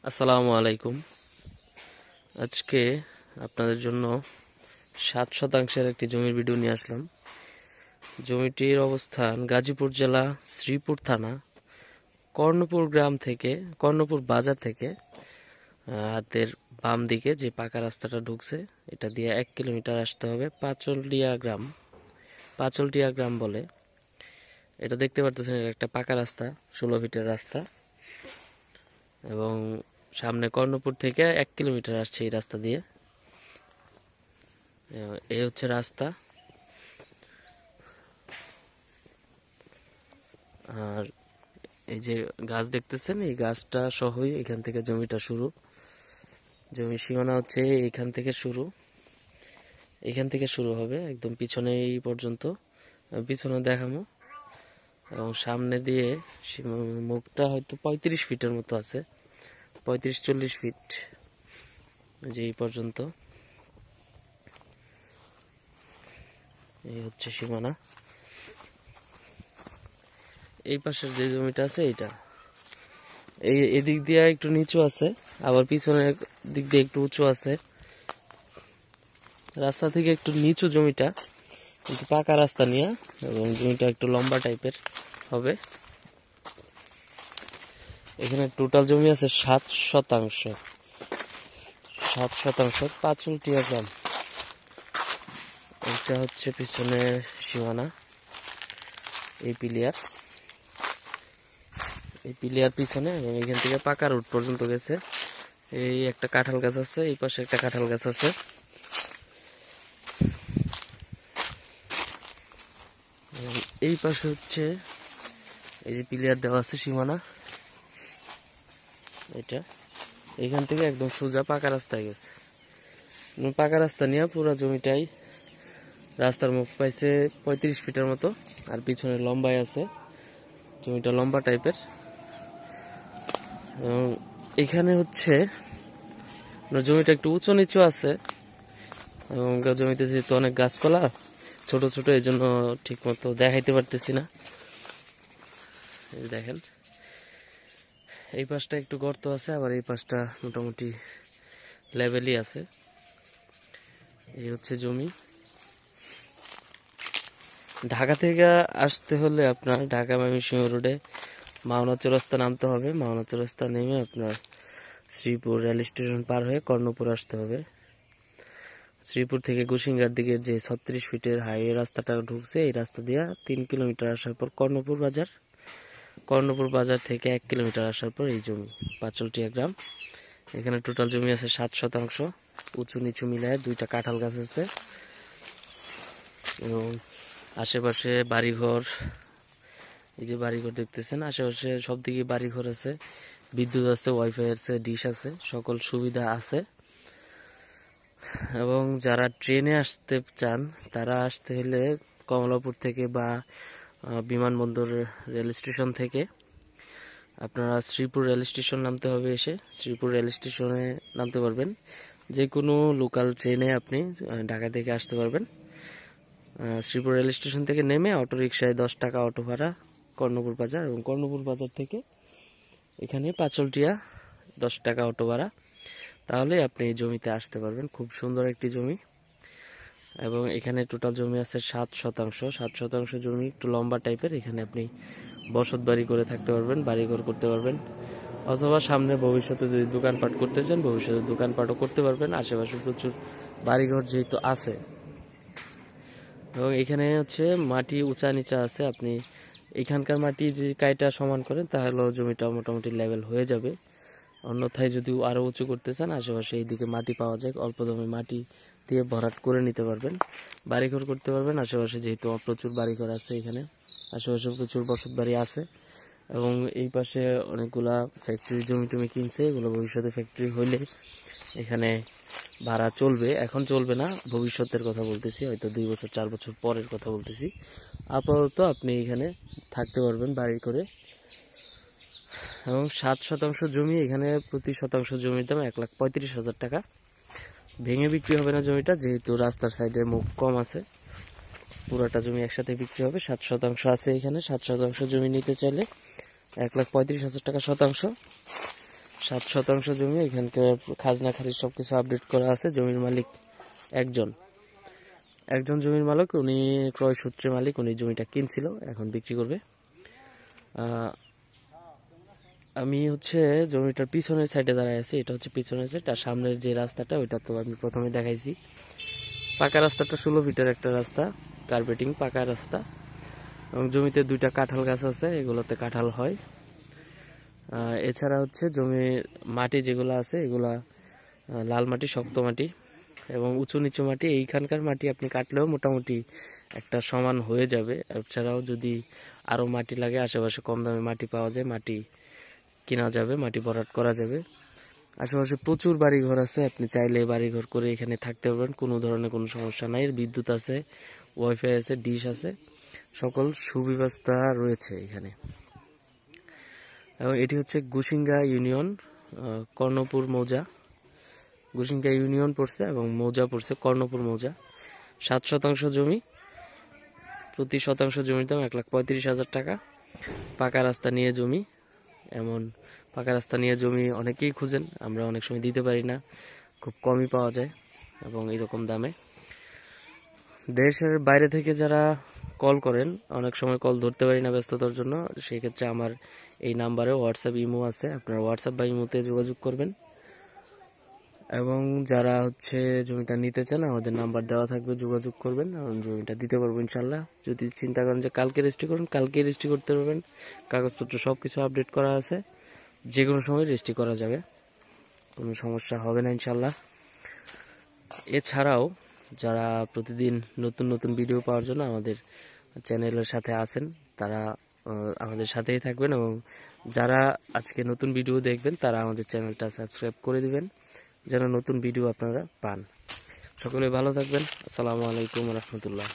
আসসালামু আলাইকুম। আজকে আপনাদের জন্য 7 শতাংশের একটি জমির ভিডিও নিয়ে আসলাম। জমিটির অবস্থান গাজীপুর জেলা শ্রীপুর থানা কর্ণপুর গ্রাম থেকে কর্ণপুর বাজার থেকে হাতের বাম দিকে যে পাকা রাস্তাটা ঢুকছে এটা দিয়ে 1 কিলোমিটার আসতে হবে। পাঁচলটিয়া গ্রাম বলে। এটা দেখতে পারতেছেন, এটা একটা পাকা রাস্তা, 16 ফিটের রাস্তা এবং সামনে কর্ণপুর থেকে 1 কিলোমিটার আসছে এই রাস্তা দিয়ে। এই হচ্ছে রাস্তা। আর এই যে গাছ দেখতেছেন, এই গাছটা সহই এখান থেকে জমিটা শুরু। জমির সীমানা হচ্ছে এখান থেকে শুরু হবে একদম পিছনে এই পর্যন্ত। পিছনে দেখাবো এবং সামনে দিয়ে মুখটা হয়তো 35 ফিটের মতো আছে, 35-40 ফিট যে এই পর্যন্ত। এই হচ্ছে সীমানা। এই পাশের যে জমিটা আছে এটা এদিক দিয়ে একটু নিচু আছে, আবার পিছনের দিক দিয়ে একটু উঁচু আছে। রাস্তা থেকে একটু নিচু জমিটা, কিন্তু পাকা রাস্তা নিয়ে, এবং জমিটা একটু লম্বা টাইপের হবে। এখানে টোটাল জমি আছে 7 শতাংশ। 7 শতাংশ পাঁচলটিয়া গ্রাম। এটা হচ্ছে পিছনে সীমানা। এই পিলিয়ার পিছনে, এবং এখান থেকে পাকা রোড পর্যন্ত গেছে। এই একটা কাঁঠাল গাছ আছে, এই পাশে একটা কাঁঠাল গাছ আছে। এই পাশে হচ্ছে এই যে পিলিয়ার দেওয়া আছে সীমানা, এটা এখান থেকে একদম সোজা পাকা রাস্তায় গেছে। পাকা রাস্তা নিয়ে পুরো জমিটাই রাস্তার মুখ পাইছে 35 ফিটের মতো, আর পিছনে লম্বায় আছে। জমিটা লম্বা টাইপের। এখানে হচ্ছে জমিটা একটু উঁচু নিচু আছে, এবং জমিতে যেহেতু অনেক গাছপালা ছোট ছোট, এই জন্য ঠিক মতো দেখাইতে পারতেছি না। দেখেন, এই পাশটা একটু গর্ত আছে, আবার এই পাশটা মোটামুটি লেভেলই আছে। এই হচ্ছে জমি। ঢাকা থেকে আসতে হলে আপনার ঢাকা ময়মনসিংহ রোডে মাওনা চৌরাস্তা নামতে হবে। মাওনা চৌরাস্তা নেমে আপনার শ্রীপুর রেল স্টেশন পার হয়ে কর্ণপুর আসতে হবে। শ্রীপুর থেকে গুসিঙ্গার দিকে যে 36 ফিটের হাইওয়ে রাস্তাটা ঢুকছে, এই রাস্তা দিয়ে 3 কিলোমিটার আসার পর কর্ণপুর বাজার থেকে 1 কিলোমিটার আসার পর এই জমি পাঁচলটিয়া গ্রাম। এখানে টোটাল জমি আছে 7 শতাংশ। উঁচু নিচু মিলায় 2টা কাঁঠাল গাছ আছে, এবং আশেপাশে বাড়িঘর। এই যে বাড়িঘর দেখতেছেন, আশেপাশে সব দিকে বাড়িঘর আছে, বিদ্যুৎ আছে, ওয়াইফাই আছে, ডিশ আছে, সকল সুবিধা আছে। এবং যারা ট্রেনে আসতে চান, তারা আসতে হলে কমলাপুর থেকে বা বিমানবন্দর রেল স্টেশন থেকে আপনারা শ্রীপুর রেল স্টেশন নামতে হবে। এসে শ্রীপুর রেল স্টেশনে নামতে পারবেন। যে কোনো লোকাল ট্রেনে আপনি ঢাকা থেকে আসতে পারবেন। শ্রীপুর রেল স্টেশন থেকে নেমে অটো রিক্সায় 10 টাকা অটো ভাড়া কর্ণপুর বাজার, এবং কর্ণপুর বাজার থেকে এখানে পাঁচলটিয়া 10 টাকা অটো ভাড়া। তাহলে আপনি এই জমিতে আসতে পারবেন। খুব সুন্দর একটি জমি, এবং এখানে টোটাল জমি আছে 7 শতাংশ। 7 শতাংশ জমি একটু লম্বা টাইপের। এখানে আপনি বসত বাড়ি করে থাকতে পারবেন, বাড়িঘর করতে পারবেন, অথবা সামনে ভবিষ্যতে যদি দোকানপাট করতে চান, ভবিষ্যতে দোকানপাটও করতে পারবেন। আশেপাশে প্রচুর বাড়িঘর যেহেতু আছে, এবং এখানে হচ্ছে মাটি উঁচা নিচা আছে। আপনি এখানকার মাটি যে কাইটা সমান করেন, তাহলে জমিটা মোটামুটি লেভেল হয়ে যাবে। অন্যথায় যদি আরো উঁচু করতে চান, আশেপাশে এইদিকে মাটি পাওয়া যায়, অল্প দামে মাটি দিয়ে ভরাট করে নিতে পারবেন, বাড়িঘর করতে পারবেন। আশেপাশে যেহেতু প্রচুর বাড়িঘর আছে, এখানে আশেপাশে প্রচুর বসত বাড়ি আছে, এবং এই পাশে অনেকগুলা ফ্যাক্টরি জমি টমি কিনছে। এগুলো ভবিষ্যতে ফ্যাক্টরি হইলে এখানে ভাড়া চলবে, এখন চলবে না, ভবিষ্যতের কথা বলতেছি, হয়তো 2 বছর 4 বছর পরের কথা বলতেছি। আপাতত আপনি এখানে থাকতে পারবেন বাড়ি করে। এবং 7 শতাংশ জমি, এখানে প্রতি শতাংশ জমির দাম 1,35,000 টাকা। ভেঙে বিক্রি হবে না জমিটা, যেহেতু রাস্তার সাইডে মুখ কম আছে। পুরোটা জমি একসাথে বিক্রি হবে। 7 শতাংশ আছে এখানে। 7 শতাংশ জমি নিতে চাইলে 1,35,000 টাকা শতাংশ। 7 শতাংশ জমি, এখানকার খাজনা খারিজ সবকিছু আপডেট করা আছে। জমির মালিক একজন জমির মালিক, উনি ক্রয় সূত্রে মালিক, উনি জমিটা কিনছিল, এখন বিক্রি করবে। আমি হচ্ছে জমিটার পিছনের সাইডে দাঁড়ায় আছি, এটা হচ্ছে পিছনের সাইড। আর সামনের যে রাস্তাটা ওইটা তো আমি প্রথমে দেখাইছি, পাকা রাস্তাটা 16 ফিটের একটা রাস্তা, কার্পেটিং পাকা রাস্তা। এবং জমিতে 2টা কাঁঠাল গাছ আছে, এগুলোতে কাঁঠাল হয়। এছাড়া হচ্ছে জমির মাটি যেগুলো আছে এগুলা লাল মাটি, শক্ত মাটি এবং উঁচু নিচু মাটি। এইখানকার মাটি আপনি কাটলেও মোটামুটি একটা সমান হয়ে যাবে। এছাড়াও যদি আরও মাটি লাগে, আশেপাশে কম দামে মাটি পাওয়া যায়, মাটি কেনা যাবে, মাটি ভরাট করা যাবে। আশেপাশে প্রচুর বাড়িঘর আছে, আপনি চাইলে বাড়িঘর করে এখানে থাকতে পারবেন, কোনো ধরনের কোনো সমস্যা নাই। বিদ্যুৎ আছে, ওয়াইফাই আছে, ডিশ আছে, সকল সুব্যবস্থা রয়েছে এখানে। এবং এটি হচ্ছে গুসিঙ্গা ইউনিয়ন, কর্ণপুর মৌজা। গুসিঙ্গা ইউনিয়ন পড়ছে এবং মৌজা পড়ছে কর্ণপুর মৌজা। 7 শতাংশ জমি, প্রতি শতাংশ জমির দাম 1,35,000 টাকা। পাকা রাস্তা নিয়ে জমি, এমন পাকা রাস্তা নিয়ে জমি অনেকেই খুঁজেন, আমরা অনেক সময় দিতে পারি না, খুব কমই পাওয়া যায় এবং এরকম দামে। দেশের বাইরে থেকে যারা কল করেন, অনেক সময় কল ধরতে পারি না ব্যস্ততার জন্য, সেই ক্ষেত্রে আমার এই নাম্বারে হোয়াটসঅ্যাপ ইমো আছে, আপনারা হোয়াটসঅ্যাপ বা ইমোতে যোগাযোগ করবেন। এবং যারা হচ্ছে জমিটা নিতে চান, আমাদের নাম্বার দেওয়া থাকবে, যোগাযোগ করবেন, জমিটা দিতে পারবো ইনশাল্লাহ। যদি চিন্তা করেন যে কালকে রেজিস্ট্রি করুন, কালকে রেজিস্ট্রি করতে পারবেন, কাগজপত্র সব কিছু আপডেট করা আছে, যে কোনো সময় রেজিস্ট্রি করা যাবে, কোনো সমস্যা হবে না ইনশাল্লাহ। এছাড়াও যারা প্রতিদিন নতুন নতুন ভিডিও পাওয়ার জন্য আমাদের চ্যানেলের সাথে আছেন, তারা আমাদের সাথেই থাকবেন। এবং যারা আজকে নতুন ভিডিও দেখবেন, তারা আমাদের চ্যানেলটা সাবস্ক্রাইব করে দিবেন, যেন নতুন ভিডিও আপনারা পান। সকলে ভালো থাকবেন। আসসালামু আলাইকুম রহমতুল্লাহ।